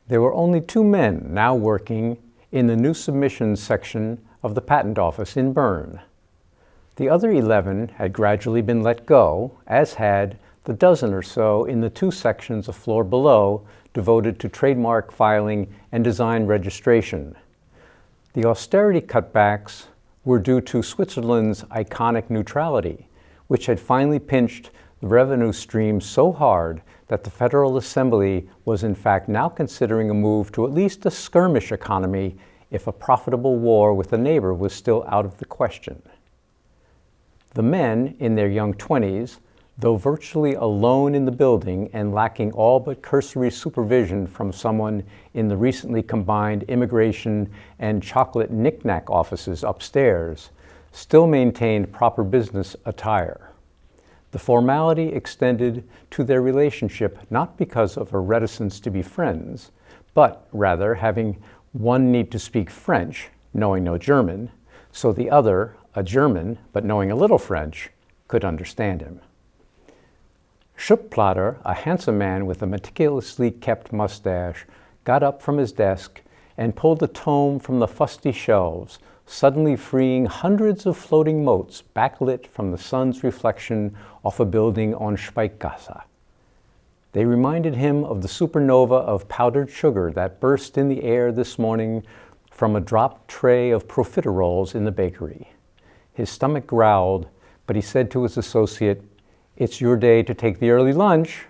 There were only 2 men now working in the new submissions section of the Patent Office in Bern. The other 11 had gradually been let go, as had the dozen or so in the 2 sections of floor below devoted to trademark filing and design registration. The austerity cutbacks were due to Switzerland's iconic neutrality, which had finally pinched the revenue stream so hard that the Federal Assembly was in fact now considering a move to at least a skirmish economy if a profitable war with a neighbor was still out of the question. The men, in their young 20s, though virtually alone in the building and lacking all but cursory supervision from someone in the recently combined immigration and chocolate knick-knack offices upstairs, still maintained proper business attire. The formality extended to their relationship not because of a reticence to be friends, but rather having one need to speak French, knowing no German, so the other, a German but knowing a little French, could understand him. Schubplatter, a handsome man with a meticulously kept mustache, got up from his desk and pulled a tome from the fusty shelves, suddenly freeing hundreds of floating motes backlit from the sun's reflection off a building on Speichgasse. They reminded him of the supernova of powdered sugar that burst in the air this morning from a dropped tray of profiteroles in the bakery. His stomach growled, but he said to his associate, "It's your day to take the early lunch."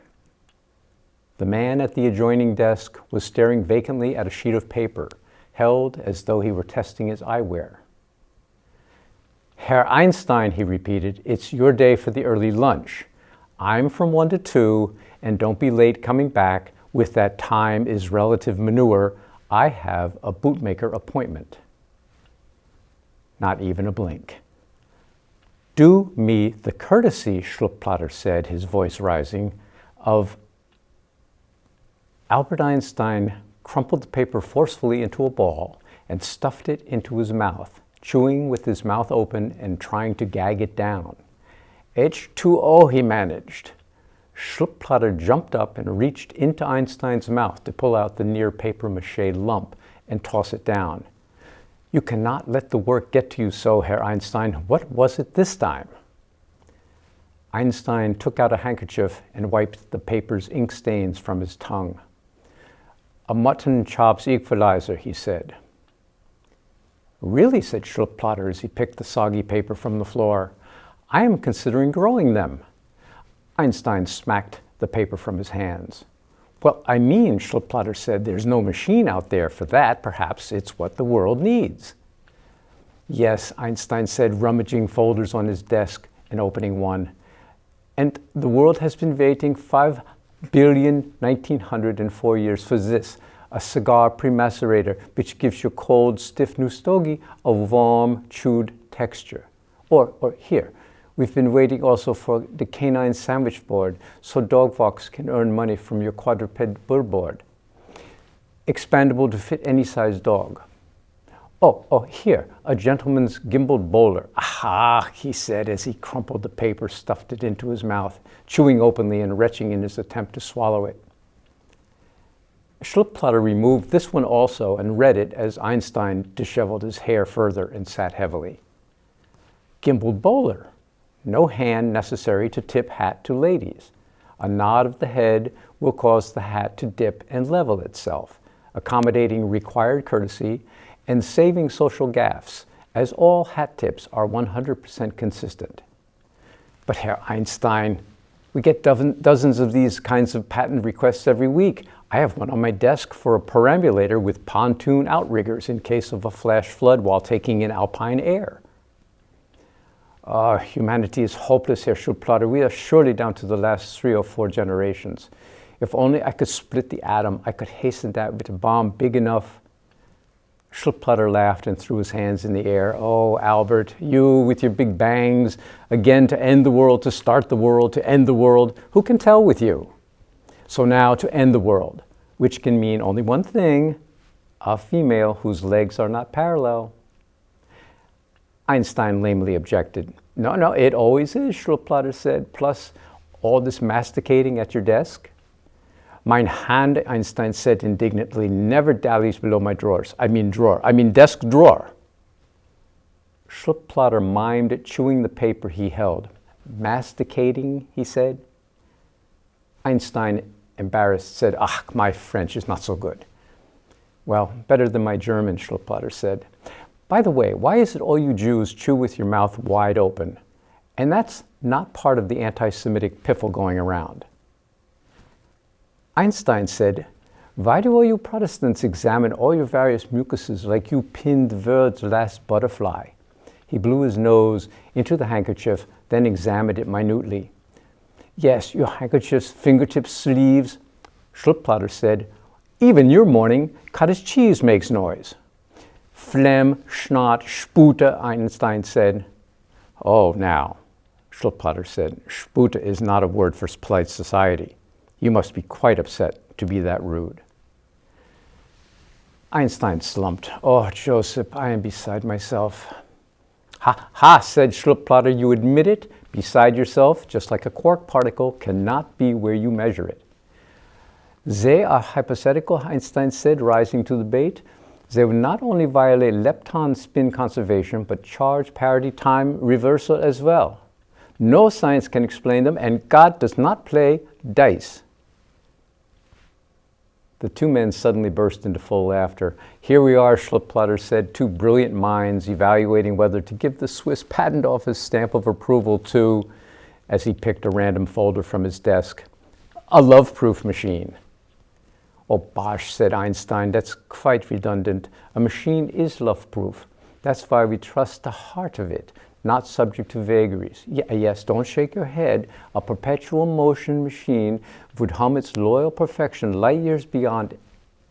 The man at the adjoining desk was staring vacantly at a sheet of paper, held as though he were testing his eyewear. "Herr Einstein," he repeated, "it's your day for the early lunch. I'm from 1 to 2, and don't be late coming back with that time is relative manure. I have a bootmaker appointment." Not even a blink. "Do me the courtesy," Schubplatter said, his voice rising, of... Albert Einstein crumpled the paper forcefully into a ball and stuffed it into his mouth, chewing with his mouth open and trying to gag it down. "H2O," he managed. Schubplatter jumped up and reached into Einstein's mouth to pull out the near papier-mâché lump and toss it down. "You cannot let the work get to you so, Herr Einstein. What was it this time?" Einstein took out a handkerchief and wiped the paper's ink stains from his tongue. "A mutton chops equalizer," he said. "Really," said Schubplatter as he picked the soggy paper from the floor. "I am considering growing them." Einstein smacked the paper from his hands. "Well, I mean," Schubplatter said, "there's no machine out there for that. Perhaps it's what the world needs." "Yes," Einstein said, rummaging folders on his desk and opening one. "And the world has been waiting 5,194 years for this, a cigar pre-macerator which gives your cold, stiff nustogi a warm, chewed texture. Or here, we've been waiting also for the canine sandwich board so dog walks can earn money from your quadruped billboard. Expandable to fit any size dog. Oh, here, a gentleman's gimbaled bowler. Aha," he said as he crumpled the paper, stuffed it into his mouth, chewing openly and retching in his attempt to swallow it. Schubplatter removed this one also and read it as Einstein disheveled his hair further and sat heavily. "Gimbaled bowler. No hand necessary to tip hat to ladies. A nod of the head will cause the hat to dip and level itself, accommodating required courtesy and saving social gaffes, as all hat tips are 100% consistent." "But Herr Einstein, we get dozens of these kinds of patent requests every week. I have one on my desk for a perambulator with pontoon outriggers in case of a flash flood while taking in alpine air." Humanity is hopeless, Herr Schubplatter. We are surely down to the last 3 or 4 generations. If only I could split the atom, I could hasten that with a bomb big enough. Schubplatter laughed and threw his hands in the air. "Oh, Albert, you with your big bangs, again to end the world, to start the world, to end the world. Who can tell with you? So now to end the world, which can mean only one thing, a female whose legs are not parallel." Einstein lamely objected. No, it always is," Schubplatter said, "plus all this masticating at your desk." Mein hand, Einstein said indignantly, never dallies below my drawers. I mean desk drawer. Schluppplatter mimed chewing the paper he held. Masticating, he said. Einstein, embarrassed, said, "Ah, my French is not so good." "Well, better than my German," Schluppplatter said. "By the way, why is it all you Jews chew with your mouth wide open? And that's not part of the anti-Semitic piffle going around." Einstein said, "Why do all you Protestants examine all your various mucuses like you pinned world's last butterfly?" He blew his nose into the handkerchief, then examined it minutely. "Yes, your handkerchiefs, fingertips, sleeves." Schluppplatter said, "Even your morning cottage cheese makes noise." "Phlegm, schnot, spute," Einstein said. "Oh, now," Schluppplatter said, "spute is not a word for polite society. You must be quite upset to be that rude." Einstein slumped. "Oh, Joseph, I am beside myself." "Ha, ha," said Schluppplatter, "you admit it? Beside yourself, just like a quark particle, cannot be where you measure it." "They are hypothetical," Einstein said, rising to the bait. "They will not only violate lepton spin conservation, but charge parity time reversal as well. No science can explain them, and God does not play dice." The two men suddenly burst into full laughter. "Here we are," Schluppplatter said, "two brilliant minds evaluating whether to give the Swiss Patent Office stamp of approval to," as he picked a random folder from his desk, "a love-proof machine." "Oh, bosh," said Einstein, "that's quite redundant. A machine is love-proof. That's why we trust the heart of it, not subject to vagaries. Yes, don't shake your head. A perpetual motion machine would hum its loyal perfection light years beyond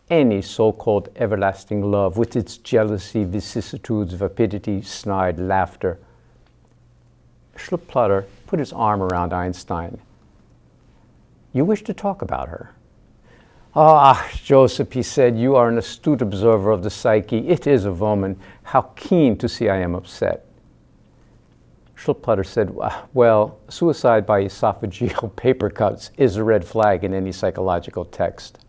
any so-called everlasting love, with its jealousy, vicissitudes, vapidity, snide laughter." Schluppplatter put his arm around Einstein. "You wish to talk about her?" "Ah, Joseph," he said, "you are an astute observer of the psyche. It is a woman. How keen to see I am upset." Schluppplatter said, "Well, suicide by esophageal paper cuts is a red flag in any psychological text."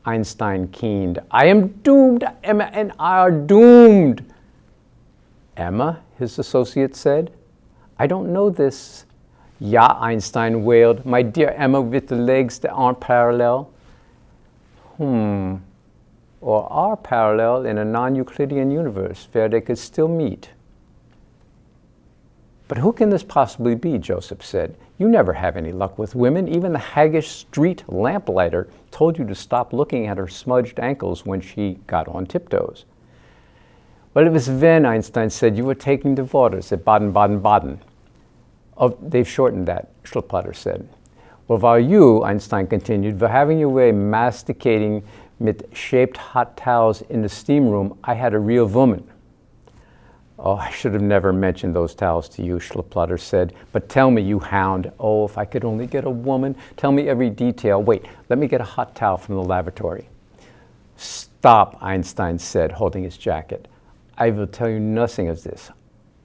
Einstein keened. "I am doomed. Emma and I are doomed." "Emma?" his associate said. "I don't know this." "Ja," Einstein wailed. "My dear Emma with the legs that aren't parallel." Or are parallel in a non-Euclidean universe where they could still meet. "But who can this possibly be?" Joseph said. "You never have any luck with women. Even the haggish street lamplighter told you to stop looking at her smudged ankles when she got on tiptoes." "Well, it was when," Einstein said, "you were taking the waters at Baden-Baden-Baden." "Oh, they've shortened that," Schluppplatter said. "Well, while you," Einstein continued, "were having your way masticating mit shaped hot towels in the steam room, I had a real woman." "Oh, I should have never mentioned those towels to you," Schluppplatter said. "But tell me, you hound. Oh, if I could only get a woman. Tell me every detail. Wait, let me get a hot towel from the lavatory." "Stop," Einstein said, holding his jacket. "I will tell you nothing of this."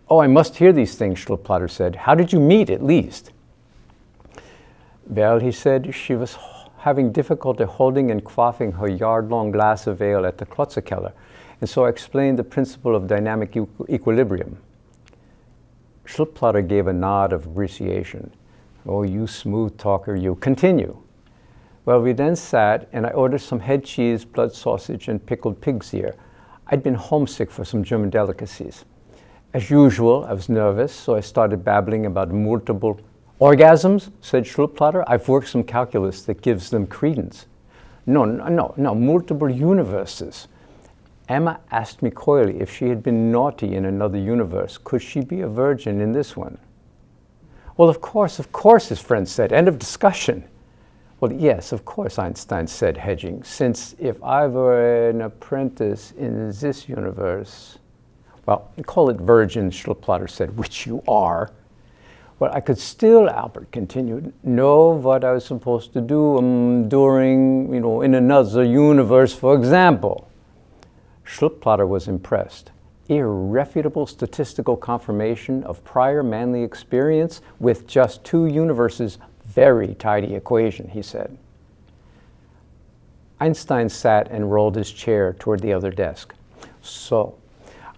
"Oh, I must hear these things," Schluppplatter said. "How did you meet, at least?" "Well," he said, "she was having difficulty holding and quaffing her yard-long glass of ale at the Klotzerkeller, and so I explained the principle of dynamic equilibrium." Schluppplatter gave a nod of appreciation. "Oh, you smooth talker, you. Continue." "Well, we then sat, and I ordered some head cheese, blood sausage, and pickled pig's ear. I'd been homesick for some German delicacies. As usual, I was nervous, so I started babbling about multiple orgasms," said Schluppplatter. "I've worked some calculus that gives them credence." No, multiple universes." Emma asked me coyly if she had been naughty in another universe. Could she be a virgin in this one? "Well, of course," his friend said. "End of discussion." "Well, yes, of course," Einstein said, hedging, "since if I were an apprentice in this universe—" "Well, call it virgin," Schluppplatter said, "which you are." "Well, I could still," Albert continued, "know what I was supposed to do during, in another universe, for example." Schluppplatter was impressed. Irrefutable statistical confirmation of prior manly experience with just two universes. Very tidy equation, he said. Einstein sat and rolled his chair toward the other desk. So,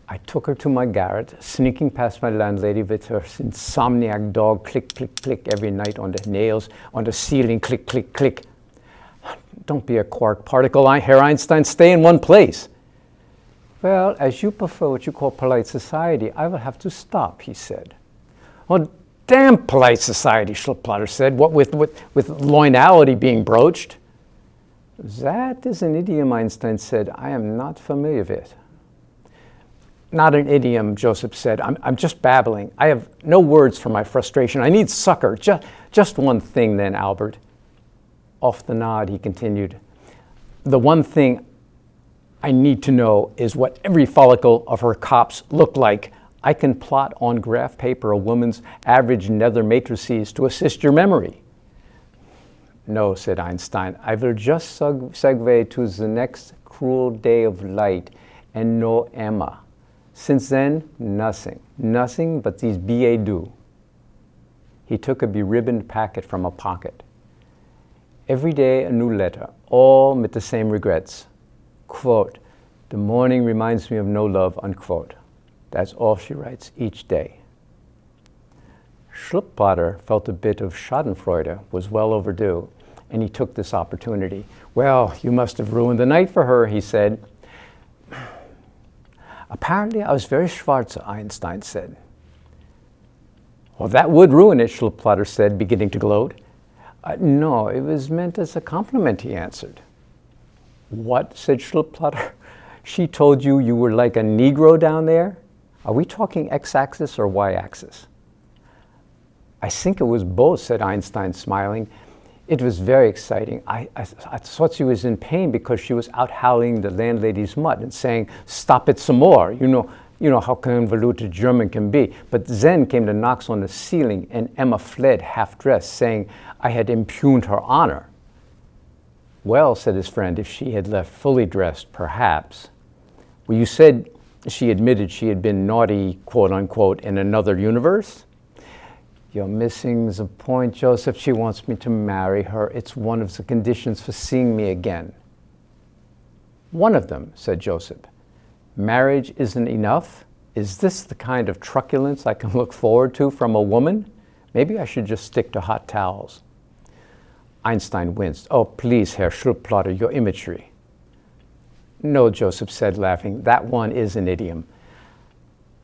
I took her to my garret, sneaking past my landlady with her insomniac dog, click, click, click, every night on the nails, on the ceiling, click, click, click. Don't be a quark particle, Herr Einstein, stay in one place. Well, as you prefer what you call polite society, I will have to stop, he said. Oh, damn polite society, Schluppplatter said, what with loinality being broached. That is an idiom, Einstein said, I am not familiar with. Not an idiom, Joseph said. I'm just babbling. I have no words for my frustration. I need succor. Just one thing then, Albert. Off the nod, he continued. The one thing I need to know is what every follicle of her cops look like. I can plot on graph paper a woman's average nether matrices to assist your memory. No, said Einstein. I will just segue to the next cruel day of light and no Emma. Since then, nothing but these billets doux. He took a beribboned packet from a pocket. Every day a new letter, all with the same regrets. Quote, the morning reminds me of no love, unquote. That's all she writes each day. Schluppplatter felt a bit of schadenfreude was well overdue, and he took this opportunity. Well, you must have ruined the night for her, he said. Apparently, I was very schwarze, Einstein said. Well, that would ruin it, Schluppplatter said, beginning to gloat. No, it was meant as a compliment, he answered. What, said Schluppplatter? She told you you were like a Negro down there? Are we talking x-axis or y-axis? I think it was both, said Einstein, smiling. It was very exciting. I thought she was in pain because she was out howling the landlady's mutt and saying, stop it some more. You know how convoluted German can be. But then came the knocks on the ceiling and Emma fled half-dressed, saying I had impugned her honor. Well, said his friend, if she had left fully dressed, perhaps. Well, you said she admitted she had been naughty, quote unquote, in another universe? You're missing the point, Joseph. She wants me to marry her. It's one of the conditions for seeing me again. One of them, said Joseph. Marriage isn't enough? Is this the kind of truculence I can look forward to from a woman? Maybe I should just stick to hot towels. Einstein winced. Oh, please, Herr Schluppplatter, your imagery. No, Joseph said, laughing. That one is an idiom.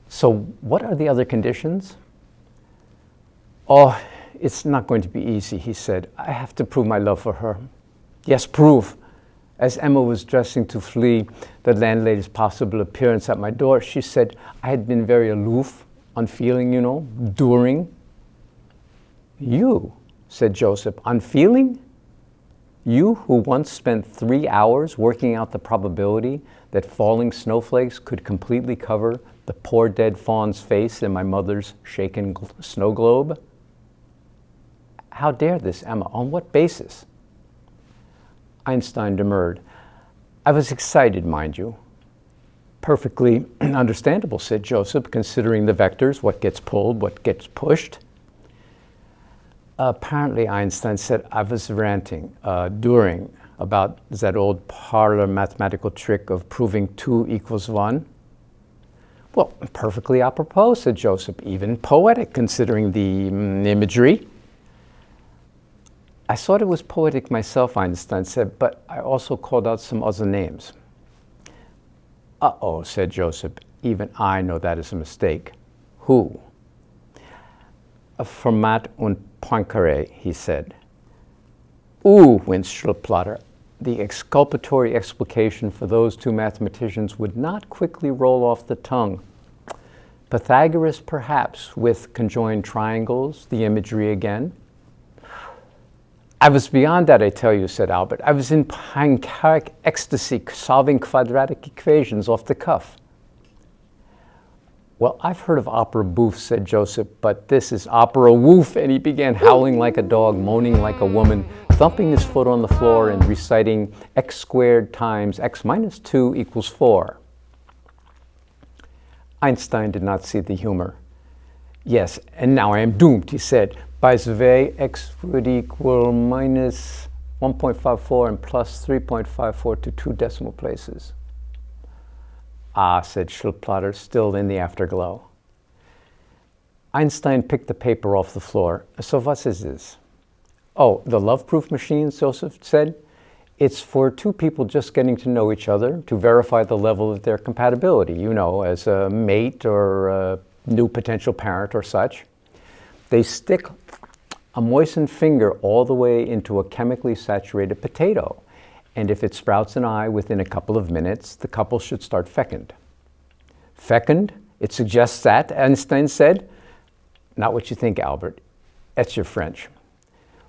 So what are the other conditions? Oh, it's not going to be easy, he said. I have to prove my love for her. Yes, prove. As Emma was dressing to flee the landlady's possible appearance at my door, she said I had been very aloof, unfeeling, during. You, said Joseph, unfeeling? You who once spent 3 hours working out the probability that falling snowflakes could completely cover the poor dead fawn's face in my mother's shaken snow globe? How dare this, Emma? On what basis? Einstein demurred. I was excited, mind you. Perfectly understandable, said Joseph, considering the vectors, what gets pulled, what gets pushed. Apparently, Einstein said, I was ranting during about that old parlor mathematical trick of proving 2 equals 1. Well, perfectly apropos, said Joseph, even poetic considering the imagery. I thought it was poetic myself, Einstein said, but I also called out some other names. Uh-oh, said Joseph, even I know that is a mistake. Who? Fermat und Poincaré, he said. Ooh, winced Schluppplatter. The exculpatory explication for those two mathematicians would not quickly roll off the tongue. Pythagoras, perhaps, with conjoined triangles, the imagery again. I was beyond that, I tell you, said Albert. I was in Poincaric ecstasy, solving quadratic equations off the cuff. Well, I've heard of opera bouffe, said Joseph, but this is opera woof, and he began howling like a dog, moaning like a woman, thumping his foot on the floor and reciting x squared times x minus 2 equals 4. Einstein did not see the humor. Yes, and now I am doomed, he said. By the way, x would equal minus 1.54 and plus 3.54 to 2 decimal places. Ah, said Schildplatter, still in the afterglow. Einstein picked the paper off the floor. So what is this? Oh, the love-proof machine, Joseph said. It's for two people just getting to know each other to verify the level of their compatibility, you know, as a mate or a new potential parent or such. They stick a moistened finger all the way into a chemically saturated potato. And if it sprouts an eye within a couple of minutes, the couple should start fecund. Fecund? It suggests that, Einstein said. Not what you think, Albert. That's your French.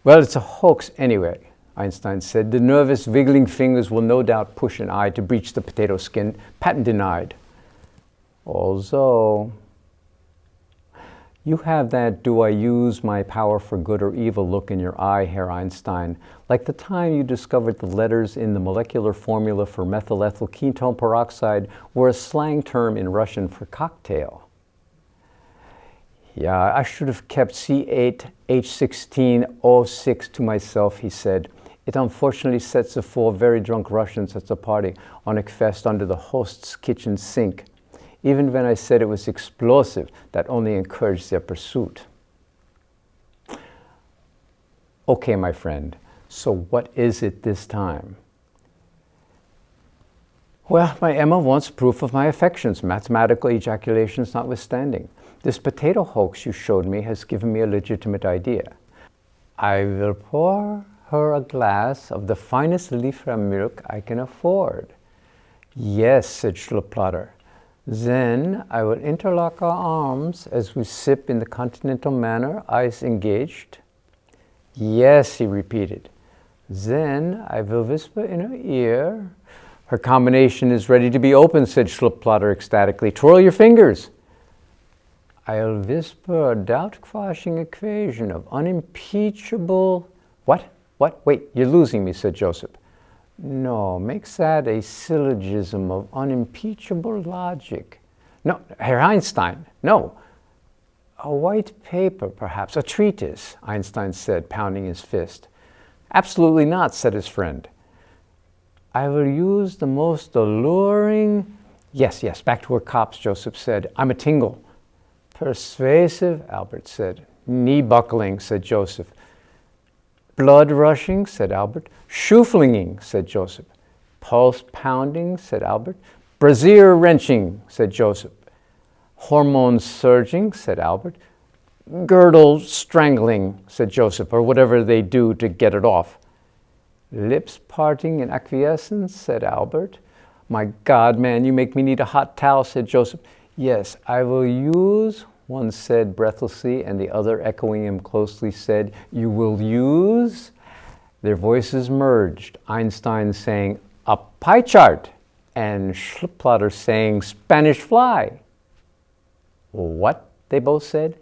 Well, it's a hoax anyway, Einstein said. The nervous, wiggling fingers will no doubt push an eye to breach the potato skin. Patent denied. Also, you have that do I use my power for good or evil look in your eye, Herr Einstein, like the time you discovered the letters in the molecular formula for methylethyl ketone peroxide were a slang term in Russian for cocktail. Yeah, I should have kept C8H16O6 to myself, he said. It unfortunately sets the four very drunk Russians at the party on a fest under the host's kitchen sink. Even when I said it was explosive, that only encouraged their pursuit. Okay, my friend, so what is it this time? Well, my Emma wants proof of my affections, mathematical ejaculations notwithstanding. This potato hoax you showed me has given me a legitimate idea. I will pour her a glass of the finest Liefra milk I can afford. Yes, said Schildplatter. Then I will interlock our arms as we sip in the continental manner, eyes engaged. Yes, he repeated. Then I will whisper in her ear. Her combination is ready to be opened, said Schildplatter ecstatically. Twirl your fingers. I'll whisper a doubt-quashing equation of unimpeachable... What? Wait, you're losing me, said Joseph. No, makes that a syllogism of unimpeachable logic. No, Herr Einstein, no. A white paper, perhaps, a treatise, Einstein said, pounding his fist. Absolutely not, said his friend. I will use the most alluring... Yes, back to her cops, Joseph said. I'm a tingle. Persuasive, Albert said. Knee-buckling, said Joseph. Blood rushing, said Albert. Shoe-flinging, said Joseph. Pulse pounding, said Albert. Brassiere wrenching, said Joseph. Hormones surging, said Albert. Girdle strangling, said Joseph, or whatever they do to get it off. Lips parting in acquiescence, said Albert. My God, man, you make me need a hot towel, said Joseph. Yes, I will use, one said breathlessly, and the other, echoing him closely, said, you will use? Their voices merged, Einstein saying, a pie chart, and Schildplatter saying, Spanish fly. What? They both said.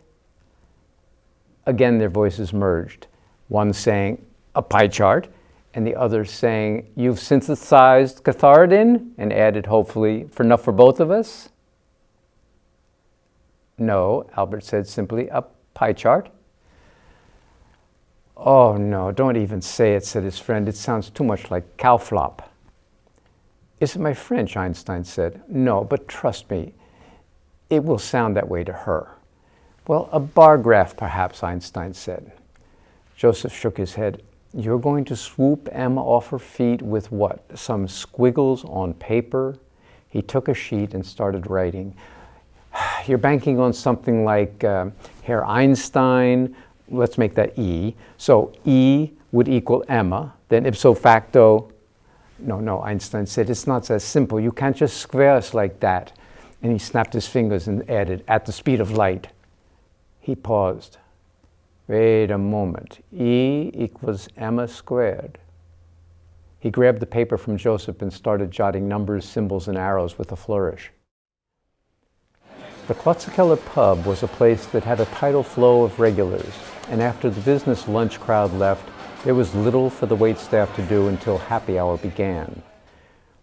Again, their voices merged, one saying, a pie chart, and the other saying, you've synthesized catharidin, and added, hopefully, for enough for both of us? No, Albert said simply, a pie chart. Oh no, don't even say it, said his friend. It sounds too much like cow flop. Is it my French, Einstein said. No, but trust me, it will sound that way to her. Well, a bar graph perhaps, Einstein said. Joseph shook his head. You're going to swoop Emma off her feet with what? Some squiggles on paper? He took a sheet and started writing. You're banking on something like Herr Einstein, let's make that E. So E would equal Emma, then ipso facto, no, Einstein said, it's not that simple. You can't just square us like that. And he snapped his fingers and added, at the speed of light. He paused. Wait a moment. E equals Emma squared. He grabbed the paper from Joseph and started jotting numbers, symbols, and arrows with a flourish. The Klotzekeller pub was a place that had a tidal flow of regulars, and after the business lunch crowd left, there was little for the waitstaff to do until happy hour began.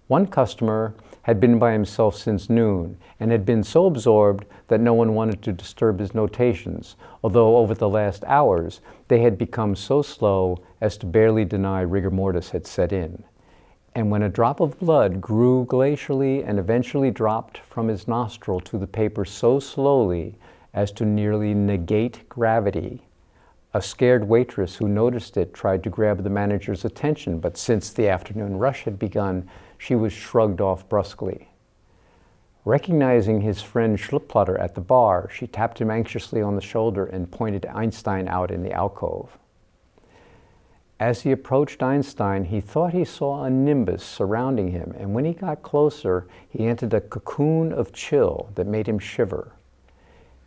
One customer had been by himself since noon and had been so absorbed that no one wanted to disturb his notations, although over the last hours they had become so slow as to barely deny rigor mortis had set in. And when a drop of blood grew glacially and eventually dropped from his nostril to the paper so slowly as to nearly negate gravity, a scared waitress who noticed it tried to grab the manager's attention, but since the afternoon rush had begun, she was shrugged off brusquely. Recognizing his friend Schlipplotter at the bar, she tapped him anxiously on the shoulder and pointed Einstein out in the alcove. As he approached Einstein, he thought he saw a nimbus surrounding him, and when he got closer, he entered a cocoon of chill that made him shiver.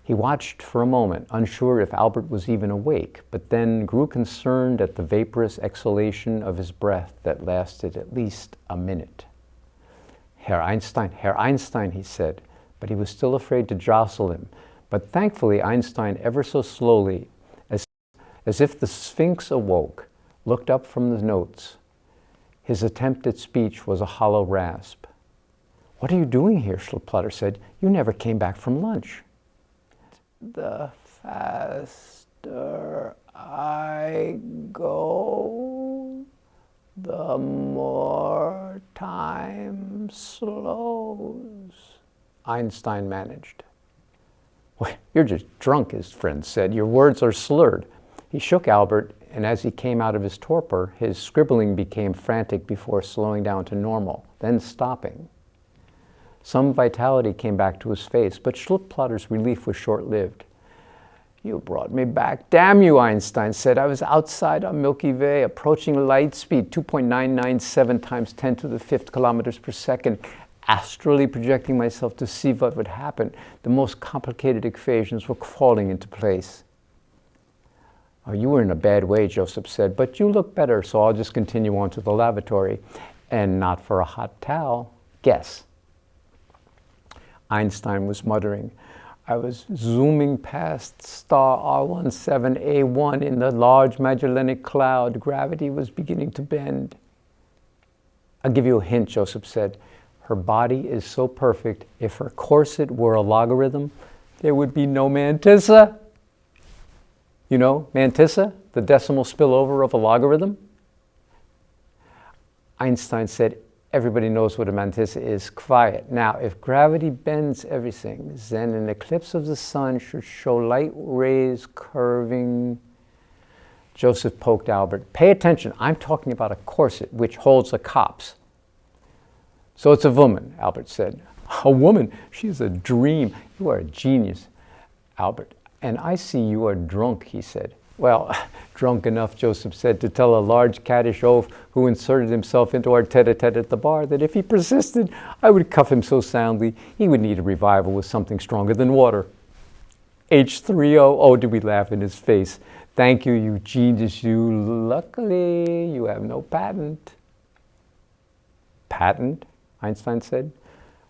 He watched for a moment, unsure if Albert was even awake, but then grew concerned at the vaporous exhalation of his breath that lasted at least a minute. Herr Einstein, he said, but he was still afraid to jostle him. But thankfully, Einstein, ever so slowly, as if the Sphinx awoke, looked up from the notes. His attempt at speech was a hollow rasp. "What are you doing here?" Schlipplotter said. "You never came back from lunch." "The faster I go, the more time slows," Einstein managed. "Well, you're just drunk," his friend said. "Your words are slurred." He shook Albert, and as he came out of his torpor, his scribbling became frantic before slowing down to normal, then stopping. Some vitality came back to his face, but Schlippplotter's relief was short-lived. "You brought me back. Damn you," Einstein said. "I was outside on Milky Way, approaching light speed, 2.997 times 10 to the 5th kilometers per second, astrally projecting myself to see what would happen. The most complicated equations were falling into place." "Oh, you were in a bad way," Joseph said, "but you look better, so I'll just continue on to the lavatory. And not for a hot towel. Guess." Einstein was muttering. "I was zooming past star R17A1 in the Large Magellanic Cloud. Gravity was beginning to bend." "I'll give you a hint," Joseph said. "Her body is so perfect, if her corset were a logarithm, there would be no mantissa." You know, mantissa, the decimal spillover of a logarithm? Einstein said, "Everybody knows what a mantissa is. Quiet. Now, if gravity bends everything, then an eclipse of the sun should show light rays curving." Joseph poked Albert. "Pay attention. I'm talking about a corset which holds a copse." "So it's a woman," Albert said. "A woman? She's a dream. You are a genius." Albert, "And I see you are drunk," he said. "Well, drunk enough," Joseph said, "to tell a large caddish oaf who inserted himself into our tete-a-tete at the bar that if he persisted, I would cuff him so soundly he would need a revival with something stronger than water." H3O, oh, did we laugh in his face. "Thank you, you genius, you. Luckily, you have no patent." "Patent?" Einstein said.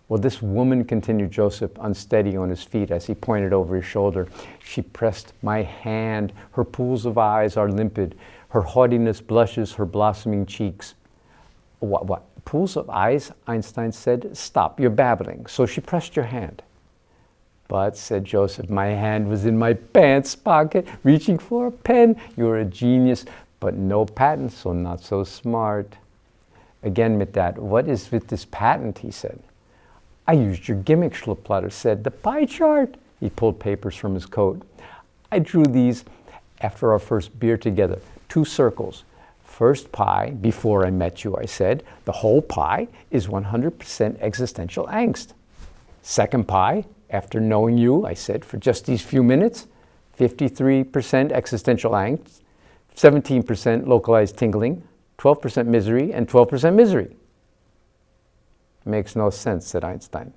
"Well, this woman," continued Joseph, unsteady on his feet as he pointed over his shoulder, "she pressed my hand. Her pools of eyes are limpid. Her haughtiness blushes her blossoming cheeks." What? Pools of eyes?" Einstein said. "Stop, you're babbling. So she pressed your hand." "But," said Joseph, "my hand was in my pants pocket, reaching for a pen. You're a genius, but no patent, so not so smart." Again with that, "What is with this patent?" he said. "I used your gimmick," Schlipplotter said. "The pie chart." He pulled papers from his coat. "I drew these after our first beer together. 2 circles. First pie, before I met you, I said. The whole pie is 100% existential angst. Second pie, after knowing you, I said, for just these few minutes, 53% existential angst, 17% localized tingling, 12% misery, and 12% misery." "Makes no sense," said Einstein.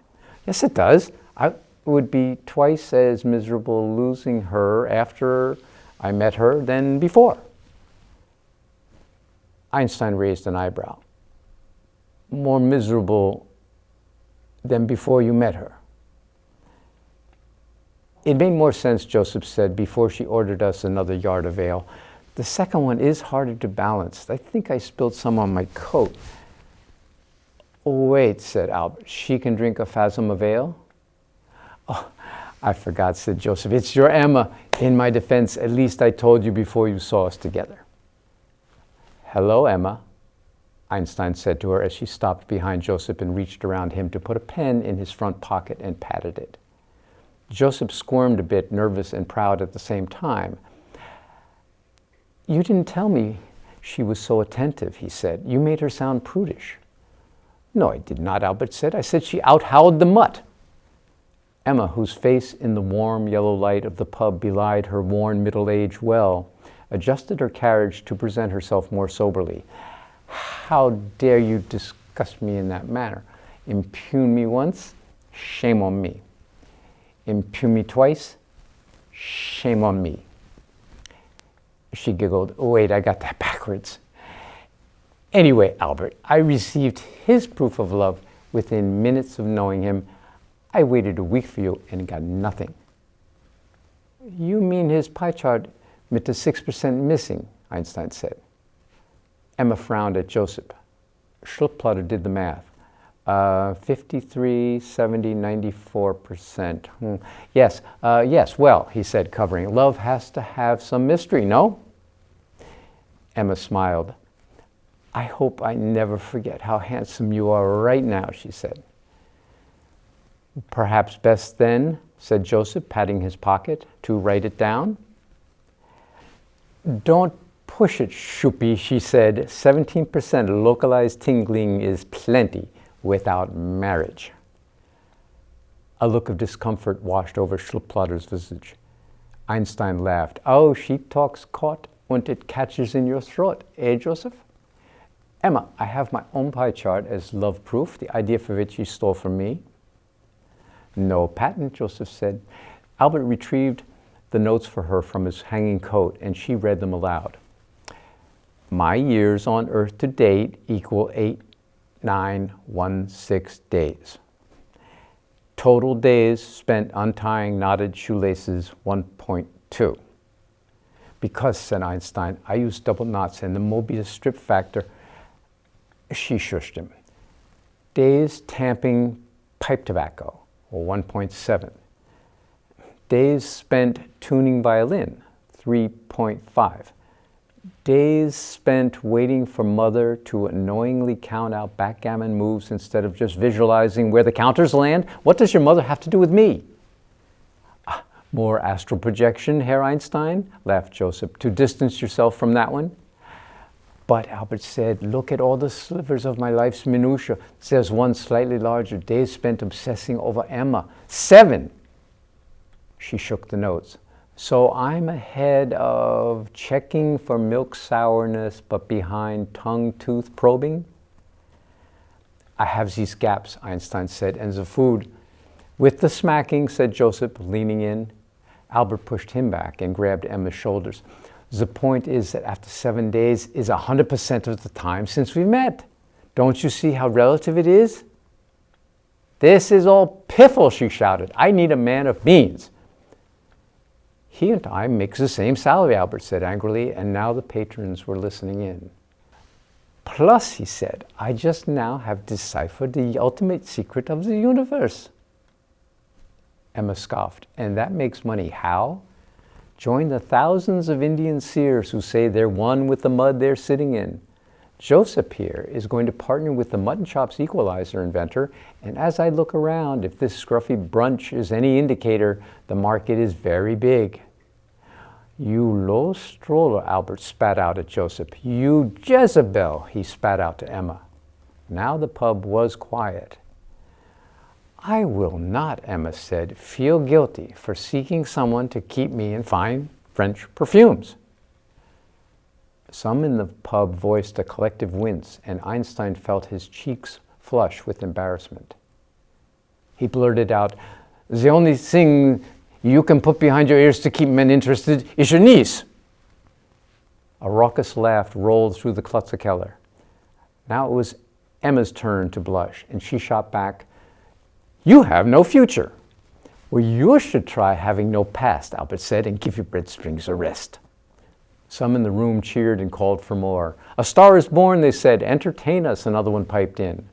"Yes, it does. I would be twice as miserable losing her after I met her than before." Einstein raised an eyebrow. "More miserable than before you met her." "It made more sense," Joseph said, "before she ordered us another yard of ale. The second one is harder to balance. I think I spilled some on my coat." "Oh, wait," said Albert. "She can drink a fathom of ale?" "Oh, I forgot," said Joseph. "It's your Emma. In my defense, at least I told you before you saw us together." "Hello, Emma," Einstein said to her as she stopped behind Joseph and reached around him to put a pen in his front pocket and patted it. Joseph squirmed a bit, nervous and proud at the same time. "You didn't tell me she was so attentive," he said. "You made her sound prudish." "No, I did not," Albert said. "I said she out-howled the mutt." Emma, whose face in the warm yellow light of the pub belied her worn middle age well, adjusted her carriage to present herself more soberly. "How dare you discuss me in that manner? Impugn me once, shame on me. Impugn me twice, shame on me." She giggled. "Oh, wait, I got that backwards." "Anyway, Albert, I received his proof of love within minutes of knowing him. I waited a week for you and got nothing." "You mean his pie chart with the 6% missing," Einstein said. Emma frowned at Joseph. Schlupplutter did the math. 53, 70, 94%. Yes, well, he said, covering. "Love has to have some mystery, no?" Emma smiled. "I hope I never forget how handsome you are right now," she said. "Perhaps best then," said Joseph, patting his pocket, "to write it down." "Don't push it, Shuppy," she said. 17% localized tingling is plenty without marriage." A look of discomfort washed over Schluppplotter's visage. Einstein laughed. "Oh, she talks caught und it catches in your throat, eh, Joseph?" "Emma, I have my own pie chart as love proof, the idea for which you stole from me." "No patent," Joseph said. Albert retrieved the notes for her from his hanging coat, and she read them aloud. "My years on Earth to date equal 8,916 days. Total days spent untying knotted shoelaces, 1.2. Because," said Einstein, "I use double knots and the Mobius strip factor." She shushed him. "Days tamping pipe tobacco, 1.7. Days spent tuning violin, 3.5. Days spent waiting for mother to annoyingly count out backgammon moves instead of just visualizing where the counters land. What does your mother have to do with me?" "More astral projection, Herr Einstein," laughed Joseph, "to distance yourself from that one." "But," Albert said, "look at all the slivers of my life's minutiae. There's one slightly larger. Days spent obsessing over Emma. 7. She shook the notes. "So I'm ahead of checking for milk sourness, but behind tongue-tooth probing?" "I have these gaps," Einstein said, "and the food." "With the smacking," said Joseph, leaning in. Albert pushed him back and grabbed Emma's shoulders. "The point is that after 7 days is 100% of the time since we met. Don't you see how relative it is?" "This is all piffle," she shouted. "I need a man of means." "He and I make the same salary," Albert said angrily, and now the patrons were listening in. "Plus," he said, "I just now have deciphered the ultimate secret of the universe." Emma scoffed. "And that makes money how?" "Join the thousands of Indian seers who say they're one with the mud they're sitting in. Joseph here is going to partner with the mutton chops equalizer inventor, and as I look around, if this scruffy brunch is any indicator, the market is very big." "You low stroller," Albert spat out at Joseph. "You Jezebel," he spat out to Emma. Now the pub was quiet. "I will not," Emma said, "feel guilty for seeking someone to keep me in fine French perfumes." Some in the pub voiced a collective wince, and Einstein felt his cheeks flush with embarrassment. He blurted out, "The only thing you can put behind your ears to keep men interested is your niece." A raucous laugh rolled through the Klutzerkeller. Now it was Emma's turn to blush, and she shot back, "You have no future." "Well, you should try having no past," Albert said, "and give your breadstrings a rest." Some in the room cheered and called for more. "A star is born," they said. "Entertain us," another one piped in.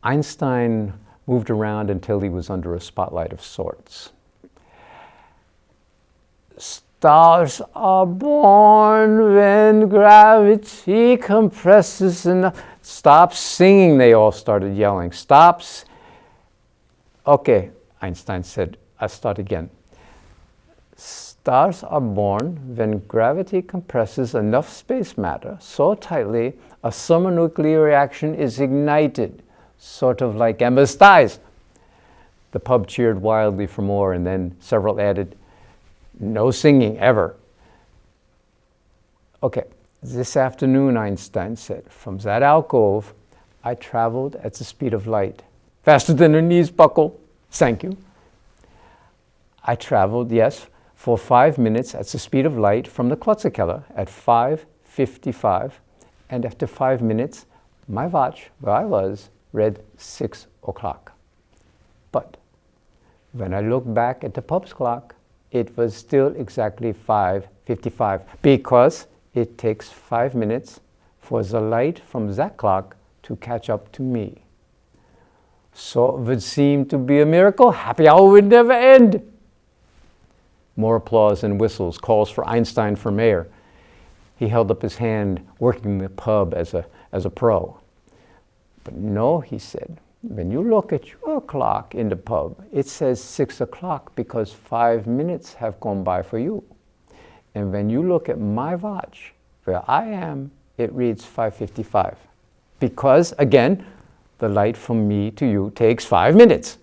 Einstein moved around until he was under a spotlight of sorts. Stars are born when gravity compresses enough. Stop singing, they all started yelling. Okay, Einstein said, I'll start again. Stars are born when gravity compresses enough space matter so tightly a thermonuclear reaction is ignited, sort of like Emma's thighs. The pub cheered wildly for more, and then several added, no singing ever. Okay, this afternoon, Einstein said, from that alcove, I traveled at the speed of light. Faster than her knees buckle. Thank you. I traveled, yes, for 5 minutes at the speed of light from the Klotzerkeller at 5:55, and after 5 minutes, my watch, where I was, read 6 o'clock. But when I looked back at the pub's clock, it was still exactly 5:55, because it takes 5 minutes for the light from that clock to catch up to me. So it would seem to be a miracle. Happy hour would never end. More applause and whistles, calls for Einstein for mayor. He held up his hand, working the pub as a pro. But no, he said, when you look at your clock in the pub, it says 6 o'clock because 5 minutes have gone by for you. And when you look at my watch, where I am, it reads 5:55. Because, again, the light from me to you takes 5 minutes.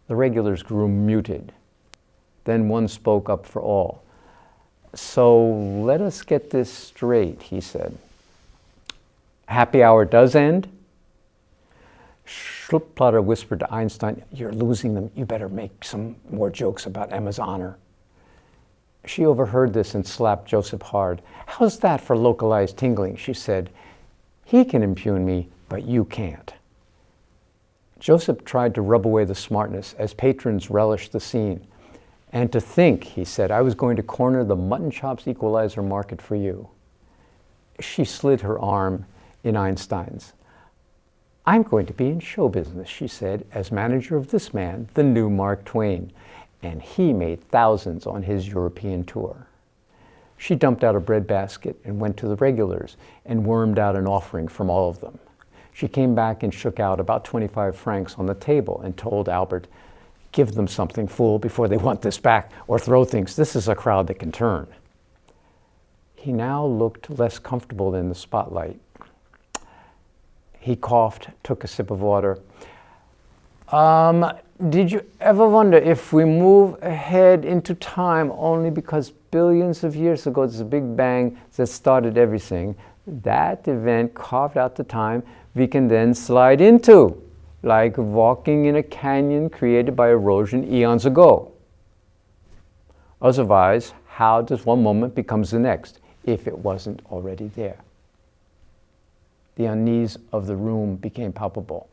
The regulars grew muted. Then one spoke up for all. So let us get this straight, he said. Happy hour does end? Schluppplatter whispered to Einstein, you're losing them. You better make some more jokes about Emma's honor. She overheard this and slapped Joseph hard. How's that for localized tingling? She said. He can impugn me, but you can't. Joseph tried to rub away the smartness as patrons relished the scene. And to think, he said, I was going to corner the mutton chops equalizer market for you. She slid her arm in Einstein's. I'm going to be in show business, she said, as manager of this man, the new Mark Twain. And he made thousands on his European tour. She dumped out a breadbasket and went to the regulars and wormed out an offering from all of them. She came back and shook out about 25 francs on the table and told Albert, give them something, fool, before they want this back, or throw things. This is a crowd that can turn. He now looked less comfortable in the spotlight. He coughed, took a sip of water. Did you ever wonder if we move ahead into time only because billions of years ago there's a big bang that started everything? That event carved out the time we can then slide into, like walking in a canyon created by erosion eons ago. Otherwise, how does one moment become the next if it wasn't already there? The unease of the room became palpable.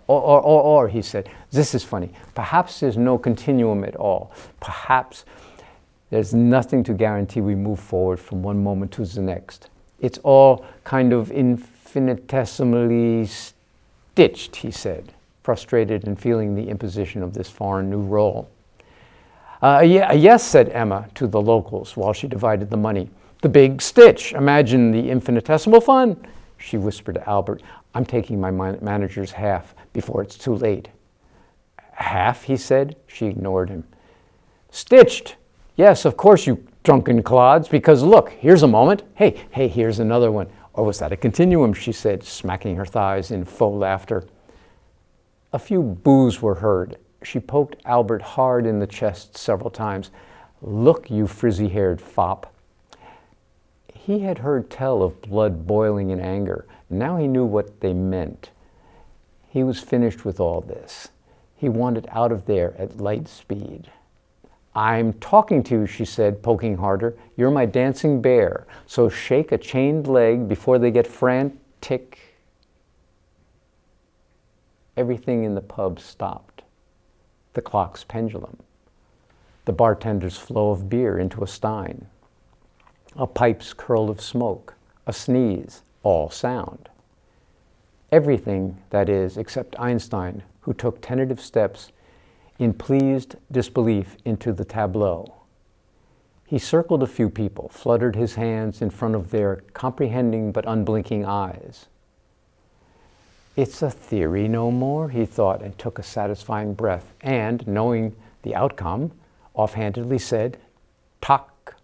Or, he said, this is funny. Perhaps there's no continuum at all. Perhaps there's nothing to guarantee we move forward from one moment to the next. It's all kind of infinitesimally stitched, he said, frustrated and feeling the imposition of this foreign new role. Yes, said Emma to the locals while she divided the money. The big stitch. Imagine the infinitesimal fun. She whispered to Albert, I'm taking my manager's half before it's too late. Half, he said. She ignored him. Stitched. Yes, of course, you drunken clods, because look, here's a moment. Hey, here's another one. Or was that a continuum, she said, smacking her thighs in faux laughter. A few boos were heard. She poked Albert hard in the chest several times. Look, you frizzy-haired fop. He had heard tell of blood boiling in anger. Now he knew what they meant. He was finished with all this. He wanted out of there at light speed. I'm talking to you, she said, poking harder. You're my dancing bear, so shake a chained leg before they get frantic. Everything in the pub stopped. The clock's pendulum. The bartender's flow of beer into a stein. A pipe's curl of smoke. A sneeze. All sound. Everything, that is, except Einstein, who took tentative steps in pleased disbelief into the tableau. He circled a few people, fluttered his hands in front of their comprehending but unblinking eyes. It's a theory no more, he thought, and took a satisfying breath, and, knowing the outcome, offhandedly said, "Tock."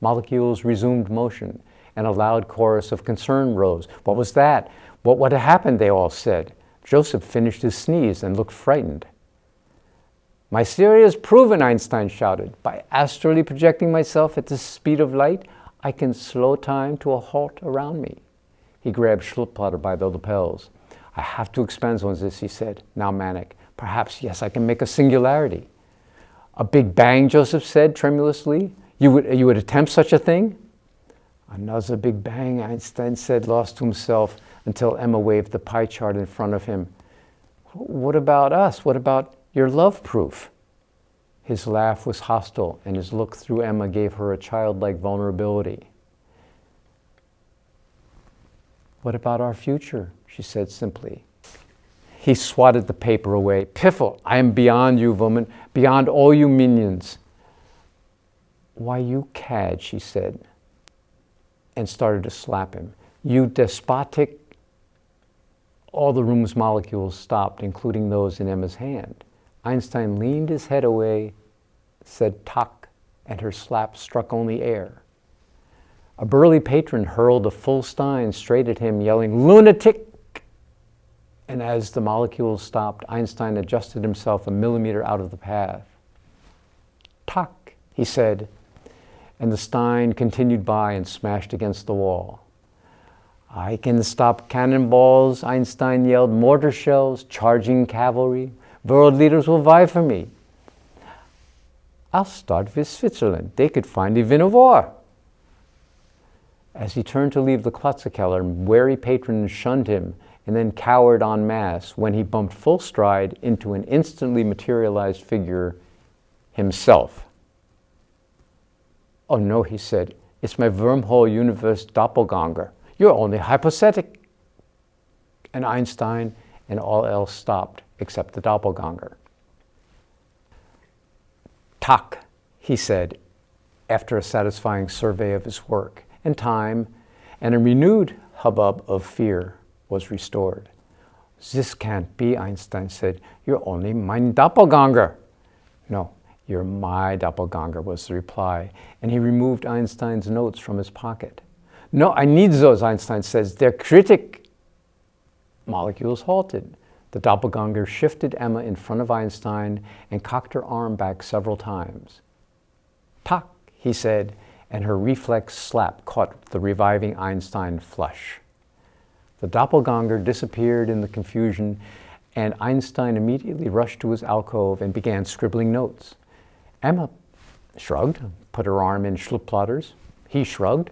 Molecules resumed motion, and a loud chorus of concern rose. What was that? What had happened, they all said. Joseph finished his sneeze and looked frightened. "My theory is proven," Einstein shouted. "By astrally projecting myself at the speed of light, I can slow time to a halt around me." He grabbed Schluppplatter by the lapels. "I have to expand on this," he said, now manic. "Perhaps, yes, I can make a singularity." "A big bang," Joseph said tremulously. You would attempt such a thing?" "Another big bang," Einstein said, lost to himself, until Emma waved the pie chart in front of him. "What about us? What about your love proof?" His laugh was hostile, and his look through Emma gave her a childlike vulnerability. "What about our future?" she said simply. He swatted the paper away. "Piffle, I am beyond you, woman, beyond all you minions." "Why, you cad," she said, and started to slap him. "You despotic—" All the room's molecules stopped, including those in Emma's hand. Einstein leaned his head away, said "tock," and her slap struck only air. A burly patron hurled a full stein straight at him, yelling, "Lunatic!" And as the molecules stopped, Einstein adjusted himself a millimeter out of the path. "Tock," he said, and the stein continued by and smashed against the wall. "I can stop cannonballs," Einstein yelled, "mortar shells, charging cavalry. World leaders will vie for me. I'll start with Switzerland. They could find the win of war." As he turned to leave the Klotzekeller, wary patrons shunned him and then cowered en masse when he bumped full stride into an instantly materialized figure, himself. "Oh no," he said, "it's my wormhole universe doppelganger. You're only hypothetic." And Einstein and all else stopped except the doppelganger. "Tock," he said, after a satisfying survey of his work and time, and a renewed hubbub of fear was restored. "This can't be," Einstein said. "You're only mein doppelganger." "No, you're my doppelganger," was the reply, and he removed Einstein's notes from his pocket. "No, I need those," Einstein says. "They're critic." Molecules halted. The doppelganger shifted Emma in front of Einstein and cocked her arm back several times. "Tock," he said, and her reflex slap caught the reviving Einstein flush. The doppelganger disappeared in the confusion, and Einstein immediately rushed to his alcove and began scribbling notes. Emma shrugged, put her arm in Schlupplatter's. He shrugged,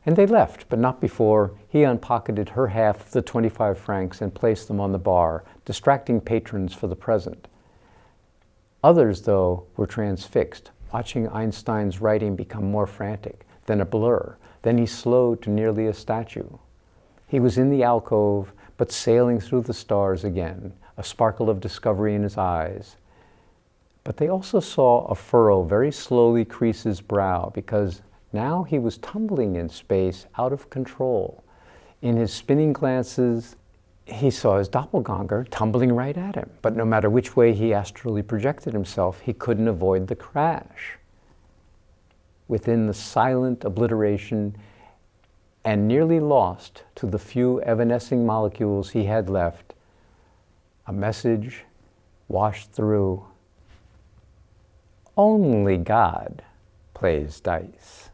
and they left, but not before he unpocketed her half of the 25 francs and placed them on the bar, distracting patrons for the present. Others, though, were transfixed, watching Einstein's writing become more frantic, then a blur, then he slowed to nearly a statue. He was in the alcove, but sailing through the stars again, a sparkle of discovery in his eyes. But they also saw a furrow very slowly crease his brow, because now he was tumbling in space, out of control. In his spinning glances, he saw his doppelganger tumbling right at him. But no matter which way he astrally projected himself, he couldn't avoid the crash. Within the silent obliteration, and nearly lost to the few evanescing molecules he had left, a message washed through. Only God plays dice.